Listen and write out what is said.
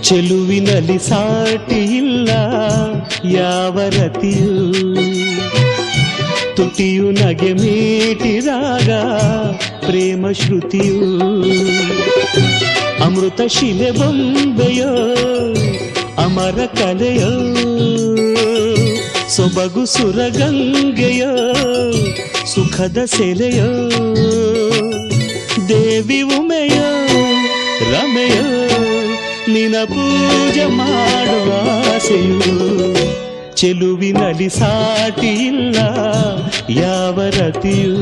ಚೆಲುವಿನಲ್ಲಿ ಸಾಟಿ ಇಲ್ಲ ಯಾವ ರತಿಯೂ, ತುಟಿಯು ನಗೆ ಮೀಟಿದಾಗ ಪ್ರೇಮ ಶ್ರುತಿಯು, ಅಮೃತ ಶಿಲೆ ಬೊಂಬೆಯೋ ಅಮರ ಕಲೆಯೋ, ಸೊಬಗು ಸುರಗಂಗೆಯೋ ಸುಖದ ಸೆಲೆಯೋ, ದೇವಿ ಉಮೆಯೋ ರಮೆಯೋ ನಿನ ಪೂಜೆ ಮಾಡುವ ಆಸೆಯು, ಚೆಲುವಿನಲ್ಲಿ ಸಾಟಿ ಇಲ್ಲ ಯಾವ ರತಿಯೂ.